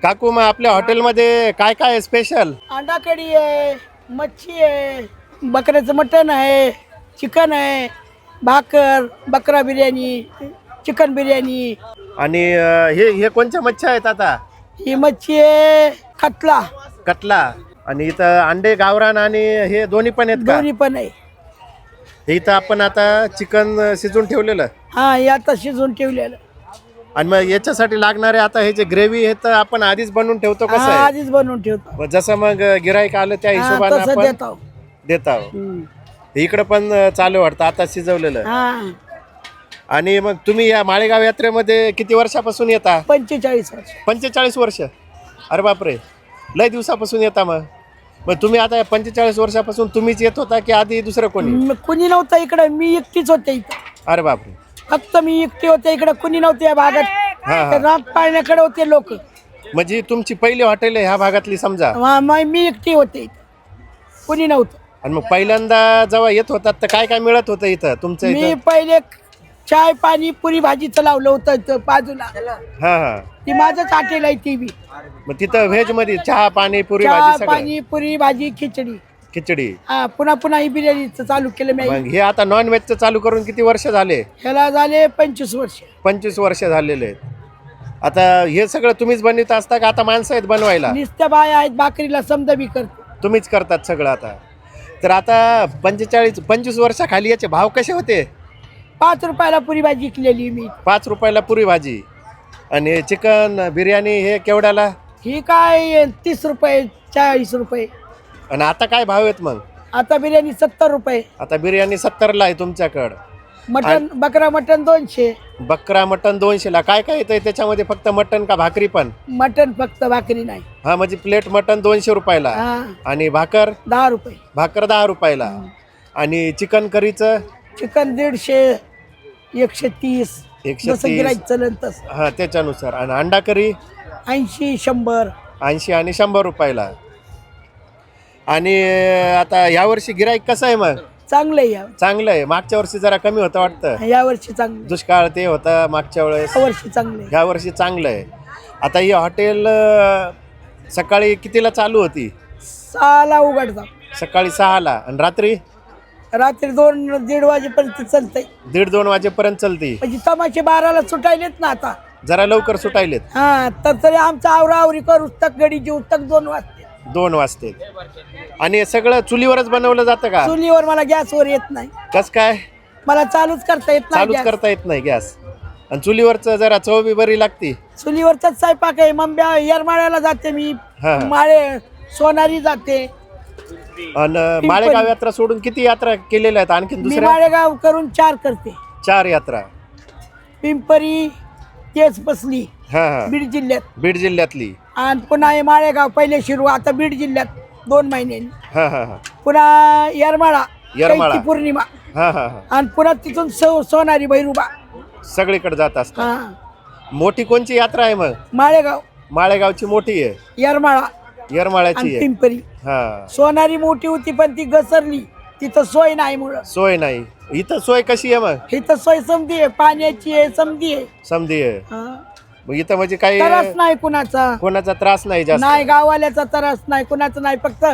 काकू, मग आपल्या हॉटेलमध्ये काय काय आहे स्पेशल? अंडा कढी आहे, मच्छी आहे, बकऱ्याचं मटण आहे, चिकन आहे, भाकर, बकरा बिर्याणी, चिकन बिर्याणी. आणि हे हे कोणत्या मच्छ्या आहेत आता? ही मच्छी आहे कतला, कटला. आणि इथं अंडे, गावरान आणि हे दोन्ही पण आहेत का? दोन्ही पण आहे. हे इथं आपण आता चिकन शिजून ठेवलेलं. हा, हे आता शिजवून ठेवलेलं. आणि मग याच्यासाठी लागणारे आता हे जे ग्रेव्ही हे तर आपण आधीच बनवून ठेवतो कसं हा, आहे? आधीच बनवून ठेवतो. मग जसं मग गिराईक आलं त्या हा, हिशोबाने तसं आपण देतो. देतो. इकडं पण चालू वाटतं आता शिजवलेलं. हा, आणि मग तुम्ही या माळेगाव यात्रेमध्ये किती वर्षापासून येता? 45 वर्ष. 45 वर्ष. अरे बापरे, लय दिवसापासून येता. मग तुम्ही आता 45 वर्षापासून तुम्हीच येत होता की आधी दुसरं कोणी? कुणी नव्हतं इकडं, मी एकटीच होते इथं. अरे बापरे. फक्त मी एकटी होते इकडं, कुणी नव्हते या भागात. हा, हा. रात पाळण्याकडे होते लोक. म्हणजे तुमची पहिली हॉटेल आहे ह्या भागातली समजा. मी एकटी होते इथं, कुणी नव्हतं. आणि मग पहिल्यांदा जेव्हा येत होतात तर काय काय मिळत होतं इथं तुमच्या मी इथं? पहिले चाय पाणी पुरी भाजीचं लावलं होतं इथं बाजूला. हा हा. ती माझंच हॉटेल आहे ती बी. मग तिथं व्हेज मध्ये चहा पाणी पुरी चहा भाजी सगळं? पाणी पुरी भाजी खिचडी. खिचडी. हा, पुन्हा ही बिर्याणीचं चालू केलं मी. मग हे आता नॉन व्हेजचं चालू करून किती वर्ष झाले? ह्याला झाले 25 वर्ष. 25 वर्ष झालेले आहेत. आता हे सगळं तुम्हीच बनवत असता का आता माणसं आहेत बनवायला? नुसत्या बाया आहेत, भाकरीला समजा बी करतो. तुम्हीच करतात सगळं आता? तर आता 25 वर्षाखाली याचे भाव कसे होते? 5 रुपयाला पुरी भाजी विकलेली मी. 5 रुपयाला पुरी भाजी. आणि चिकन बिर्याणी हे केवढ्याला? ही काय 30 रुपये 40 रुपये. आणि आता काय भाव आहेत मग? आता बिर्याणी 70 रुपये. आता बिर्याणी 70ला आहे तुमच्याकडं. मटन, बकरा मटन 200. बकरा मटन 200ला. काय काय येतंय त्याच्यामध्ये? फक्त मटन का भाकरी पण? मटन फक्त, भाकरी नाही. हा, म्हणजे प्लेट मटन 200 रुपयाला. हा, आणि भाकर? 10 रुपये. भाकर 10 रुपयाला. आणि चिकन करीचं? चिकन 150, 130. 130. जसं गिराईक चलन तसं. हा, त्याच्यानुसार. आणि अंडा करी? 80, 100. 80 आणि 100 रुपयाला. आणि आता यावर्षी गिराईक कसं आहे मग? चांगलं आहे चांगलं आहे. मागच्या वर्षी जरा कमी होतं वाटतं. या वर्षी चांगलं. दुष्काळ ते होता मागच्या वेळेस. या वर्षी चांगलं आहे. ह्या वर्षी चांगलं आहे. आता ही हॉटेल सकाळी कितीला चालू होती? 6ला उघडतात. सकाळी 6ला. आणि रात्री? रात्री 2-1:30 वाजेपर्यंत चालतंय. 1:30-2 वाजेपर्यंत चालते. म्हणजे तमाशे 12ला सुटायलेत ना आता. जरा लवकर सुटायलेत. हा, तर तरी आमचा आवरावरी करू तक गडीची तक 2 वाजते. 2 वाजते. आणि हे सगळं चुलीवरच बनवलं जातं का? चुलीवर मला गॅसवर येत नाही. कस काय? मला चालूच करता येत नाही चालूच gas. करता येत नाही गॅस. आणि चुलीवरच जरा चव बी बरी लागते. चुलीवरचाच स्वयंपाक आहे. मंब्या येरमाळ्याला जाते मी. हा. माळे सोनारी जाते. आणि माळेगाव यात्रा सोडून किती यात्रा केलेल्या आहेत आणखी मी दुसऱ्या? माळेगाव करून 4 करते. 4 यात्रा. पिंपरी, तेच बसली हा हा. बीड जिल्ह्यात. बीड जिल्ह्यातली. आणि पुन्हा हे माळेगाव, पहिले शिरू, आता बीड जिल्ह्यात 2 महिन्यांनी. हा हा हा. पुन्हा येरमाळा, येरमाळा. चैती पौर्णिमा. हा हा हा. आणि पुन्हा तिथून सोनारी भैरुबा. सगळीकडे जात असतात. हा, मोठी कोणची यात्रा आहे मग? माळेगाव, माळेगावची मोठी आहे. येरमाळा येरमाळ्याची आणि आहे. पिंपरी. हा. सोनारी मोठी होती पण ती घसरली, तिथं सोय नाही मुळे. सोय नाही. इथं सोय कशी आहे मग? इथं सोय समधी आहे, पाण्याची आहे, समधी आहे. समधी आहे. हा. मग इथं म्हणजे काही त्रास नाही कुणाचा. कोणाचा त्रास नाही जास्त? नाही, गावाल्याचा त्रास नाही कुणाचा नाही. फक्त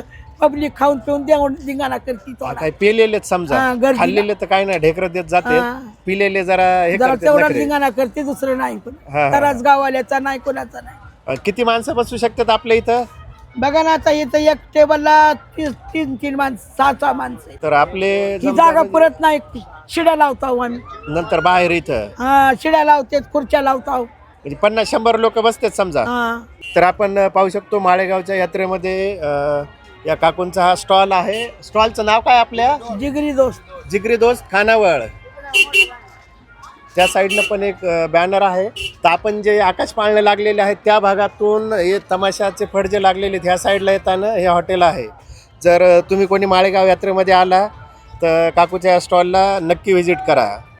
पब्लिक खाऊन पिऊन देऊन धिंगाणा करती. काही पेलेलेच समजा. हा, गर्दीला. खाल्लेले तर काही नाही, ढेकर देत जाते. हा. पिलेले जरा हे जरा करतात तेवढा नखरे. धिंगाणा करते, दुसरं नाही कोण. हा, हा. त्रास गावाल्याचा नाही कुणाचा नाही. किती माणसं बसू शकतात आपल्या इथं? बघा ना, आता इथं एक टेबलला 3 माणसं, 6 माणसं आहेत. तर आपले ही जागा पुरत नाही. शिड्या लावताव आम्ही. नंतर बाहेर इथं हा, शिड्या लावते, खुर्च्या लावताव. म्हणजे 50-100 लोक बसतात समजा. हा. तर आपण पाहू शकतो माळेगावच्या यात्रेमध्ये या काकूंचा हा स्टॉल आहे. स्टॉलचं नाव काय आपल्या? जिगरी दोस्त. जिगरी दोस्त खानावळ. त्या साईडनं पण एक बॅनर आहे. तर आपण जे आकाश पाळणे लागलेले आहेत त्या भागातून हे तमाशाचे फड जे लागलेले आहेत ह्या साईडला येताना हे हॉटेल आहे. जर तुम्ही कोणी माळेगाव यात्रेमध्ये आला तर काकूच्या स्टॉलला नक्की व्हिजिट करा.